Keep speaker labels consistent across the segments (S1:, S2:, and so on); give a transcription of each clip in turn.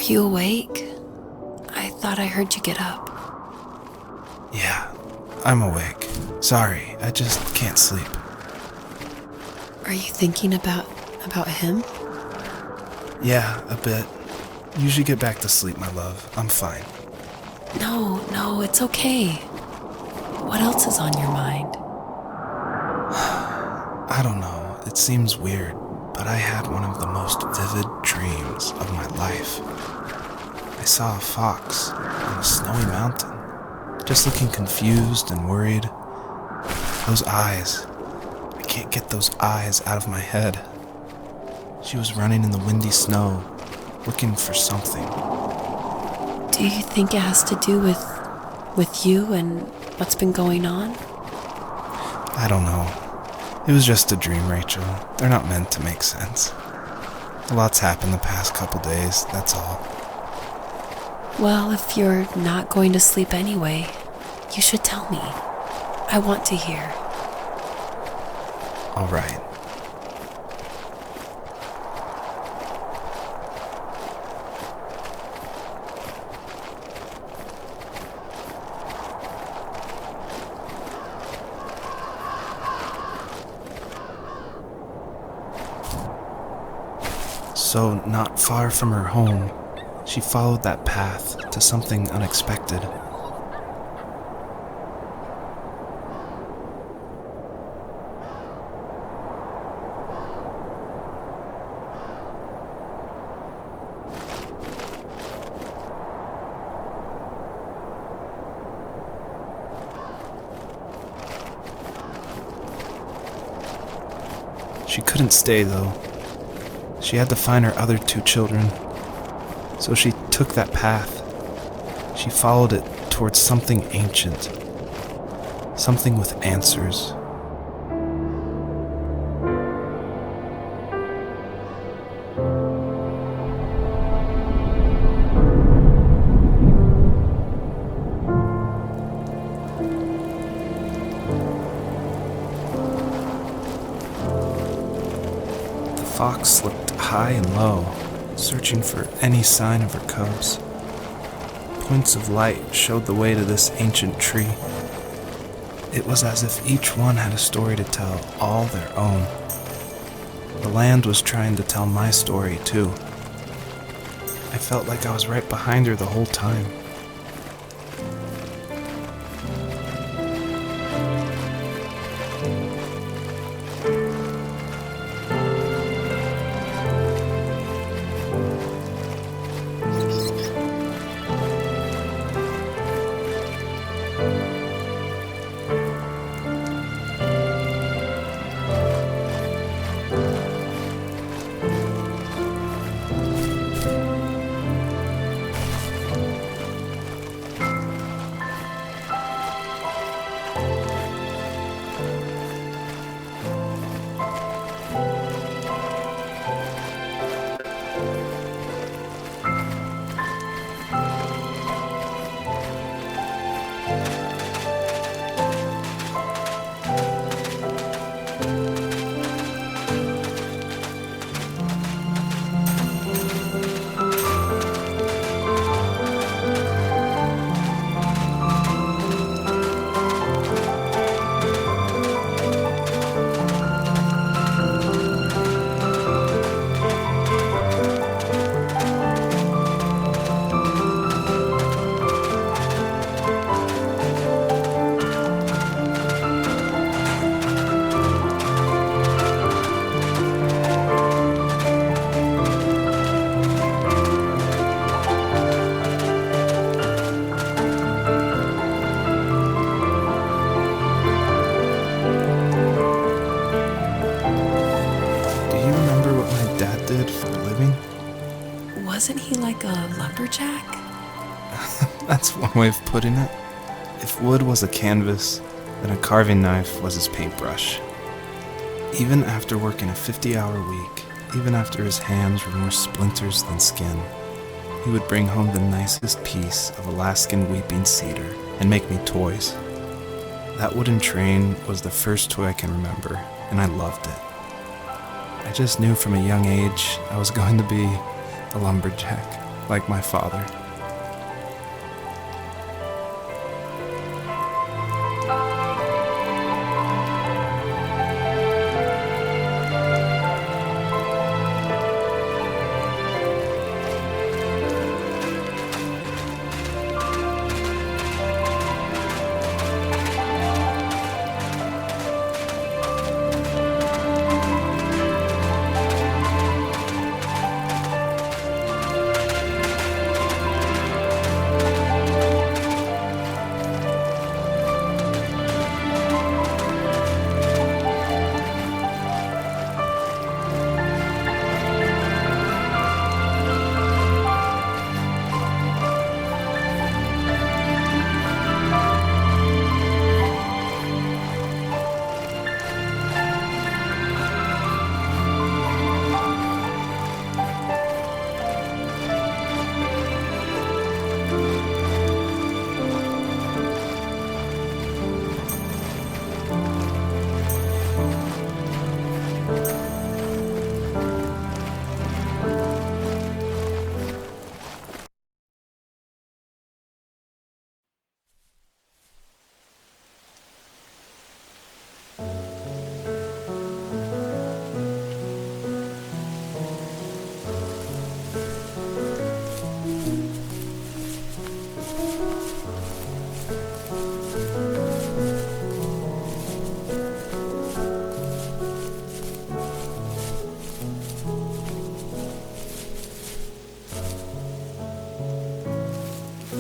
S1: you awake? I thought I heard you get up.
S2: Yeah, I'm awake. Sorry, I just can't sleep.
S1: Are you thinking about him?
S2: Yeah, a bit. You should get back to sleep, my love. I'm fine.
S1: No, it's okay. What else is on your mind?
S2: I don't know, it seems weird, but I had one of the most vivid dreams of my life. I saw a fox on a snowy mountain, just looking confused and worried. Those eyes, I can't get those eyes out of my head. She was running in the windy snow, looking for something.
S1: Do you think it has to do with you and what's been going on?
S2: I don't know. It was just a dream, Rachel. They're not meant to make sense. A lot's happened the past couple days, that's all.
S1: Well, if you're not going to sleep anyway, you should tell me. I want to hear.
S2: All right. So, not far from her home, she followed that path to something unexpected. She couldn't stay, though. She had to find her other 2 children. So she took that path. She followed it towards something ancient. Something with answers. The fox looked high and low, searching for any sign of her cubs. Points of light showed the way to this ancient tree. It was as if each one had a story to tell, all their own. The land was trying to tell my story, too. I felt like I was right behind her the whole time.
S1: Wasn't he like a lumberjack?
S2: That's one way of putting it. If wood was a canvas, then a carving knife was his paintbrush. Even after working a 50-hour week, even after his hands were more splinters than skin, he would bring home the nicest piece of Alaskan weeping cedar and make me toys. That wooden train was the first toy I can remember, and I loved it. I just knew from a young age I was going to be a lumberjack. like my father.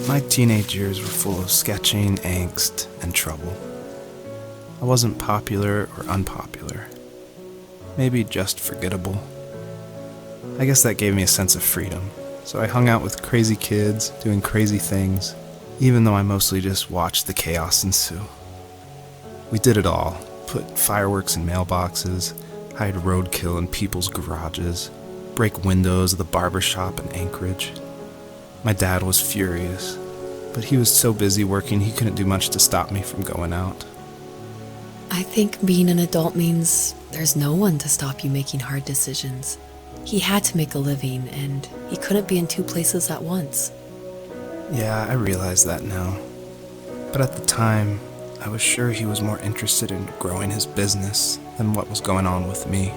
S2: My teenage years were full of sketching, angst, and trouble. I wasn't popular or unpopular. Maybe just forgettable. I guess that gave me a sense of freedom, so I hung out with crazy kids, doing crazy things, even though I mostly just watched the chaos ensue. We did it all. Put fireworks in mailboxes, hide roadkill in people's garages, break windows of the barber shop in Anchorage. My dad was furious, but he was so busy working he couldn't do much to stop me from going out.
S1: I think being an adult means there's no one to stop you making hard decisions. He had to make a living, and he couldn't be in two places at once.
S2: Yeah, I realize that now. But at the time, I was sure he was more interested in growing his business than what was going on with me.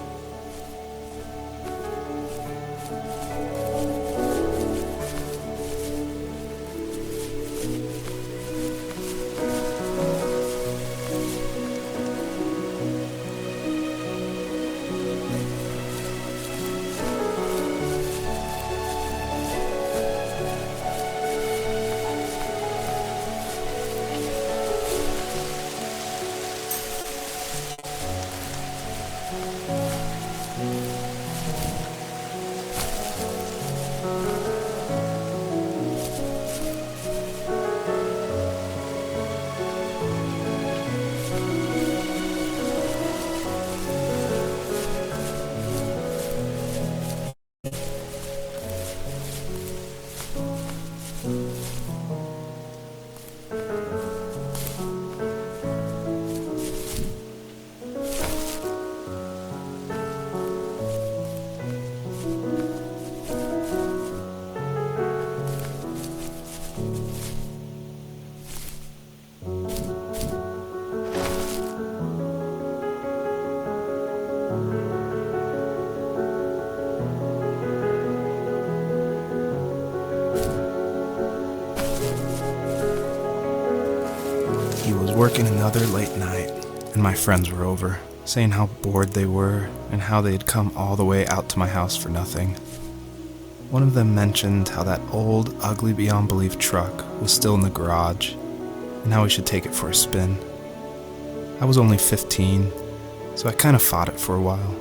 S2: He was working another late night, and my friends were over, saying how bored they were and how they had come all the way out to my house for nothing. One of them mentioned how that old, ugly beyond belief truck was still in the garage, and how we should take it for a spin. I was only 15, so I kind of fought it for a while.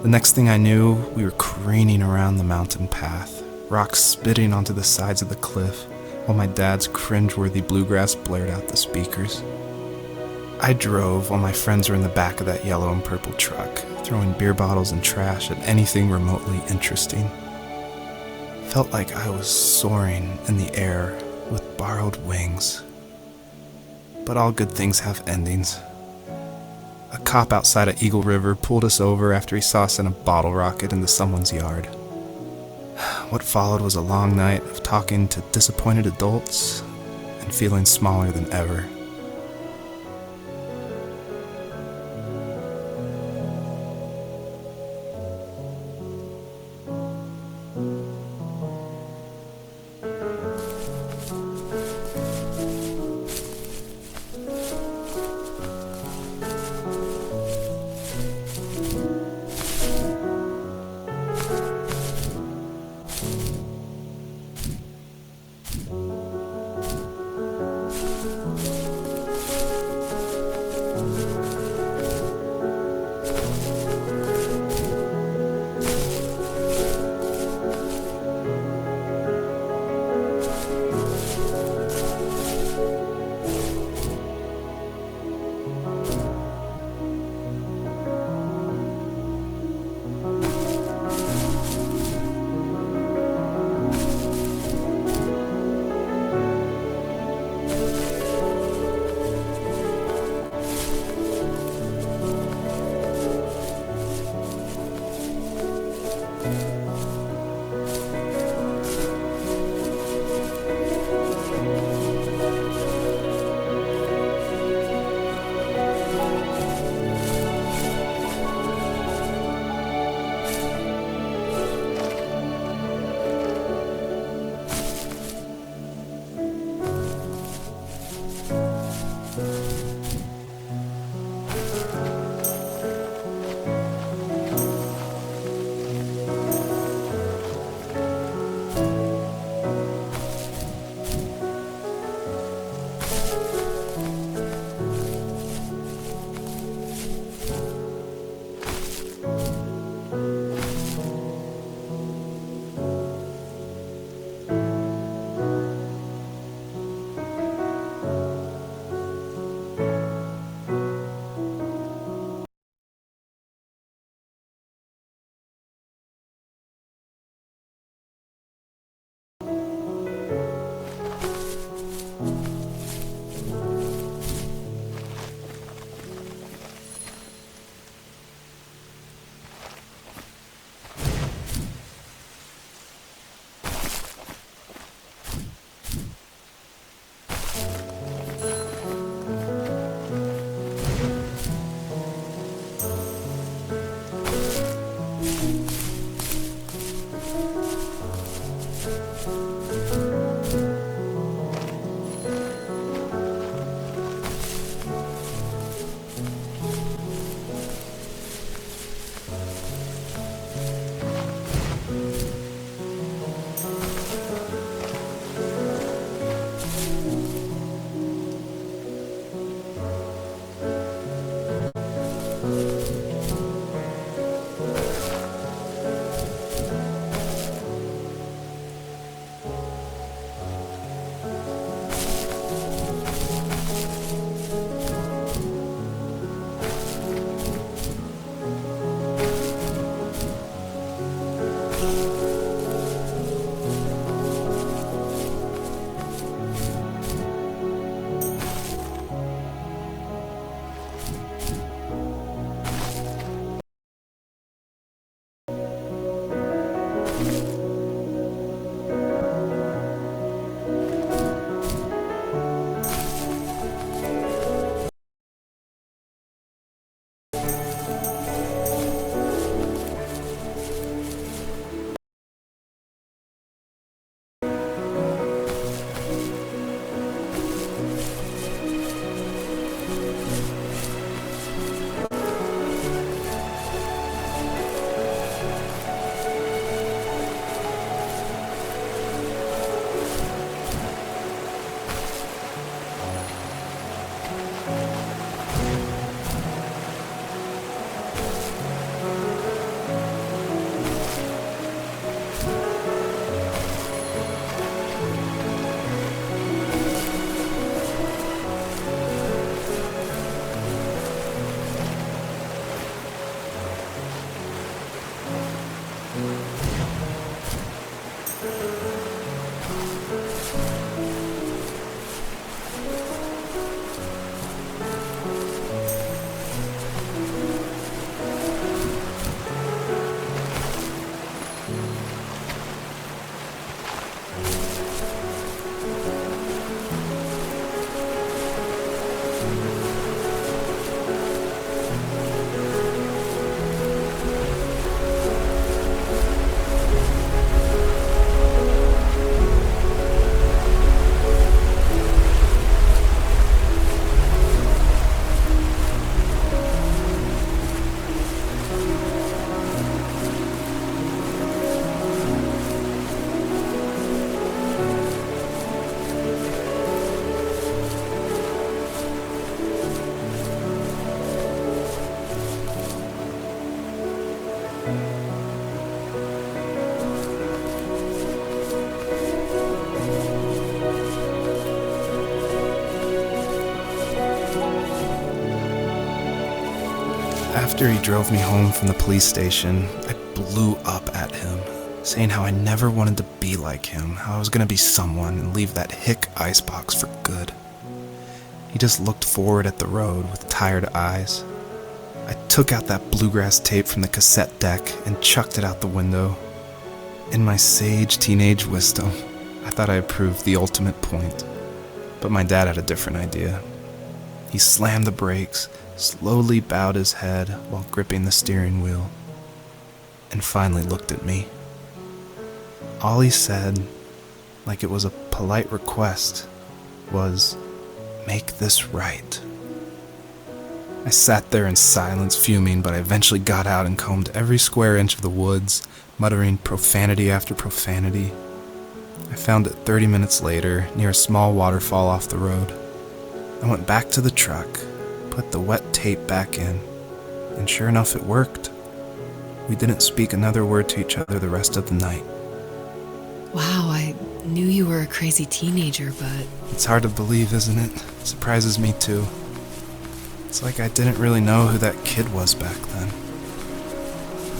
S2: The next thing I knew, we were careening around the mountain path, rocks spitting onto the sides of the cliff, while my dad's cringeworthy bluegrass blared out the speakers. I drove while my friends were in the back of that yellow and purple truck, throwing beer bottles and trash at anything remotely interesting. Felt like I was soaring in the air with borrowed wings. But all good things have endings. A cop outside of Eagle River pulled us over after he saw us in a bottle rocket into someone's yard. What followed was a long night of talking to disappointed adults and feeling smaller than ever. After he drove me home from the police station, I blew up at him, saying how I never wanted to be like him, how I was going to be someone and leave that hick icebox for good. He just looked forward at the road with tired eyes. I took out that bluegrass tape from the cassette deck and chucked it out the window. In my sage teenage wisdom, I thought I proved the ultimate point. But my dad had a different idea. He slammed the brakes, slowly bowed his head while gripping the steering wheel, and finally looked at me. All he said, like it was a polite request, was, "Make this right." I sat there in silence, fuming, but I eventually got out and combed every square inch of the woods, muttering profanity after profanity. I found it 30 minutes later, near a small waterfall off the road. I went back to the truck, put the wet tape back in, and sure enough, it worked. We didn't speak another word to each other the rest of the night.
S1: Wow, I knew you were a crazy teenager, but
S2: It's hard to believe, isn't it? Surprises me too. It's like I didn't really know who that kid was back then.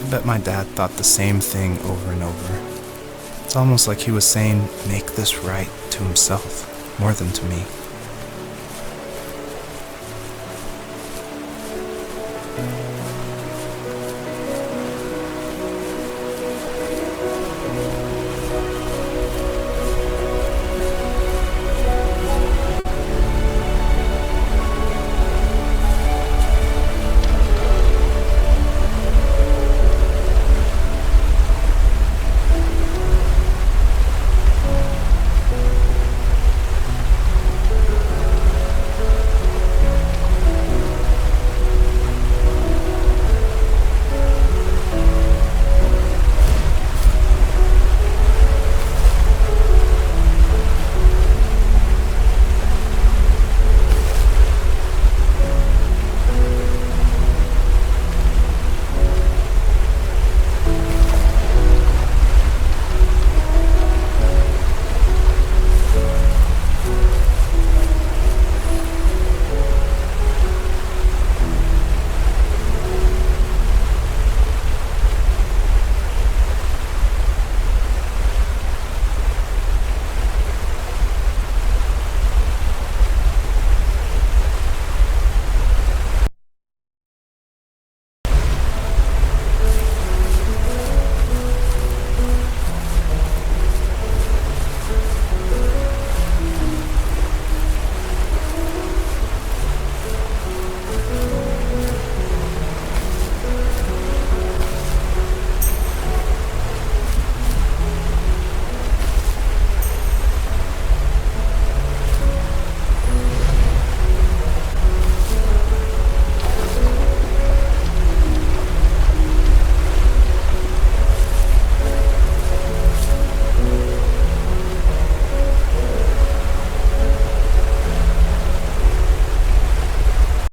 S2: I bet my dad thought the same thing over and over. It's almost like he was saying, "Make this right," to himself, more than to me.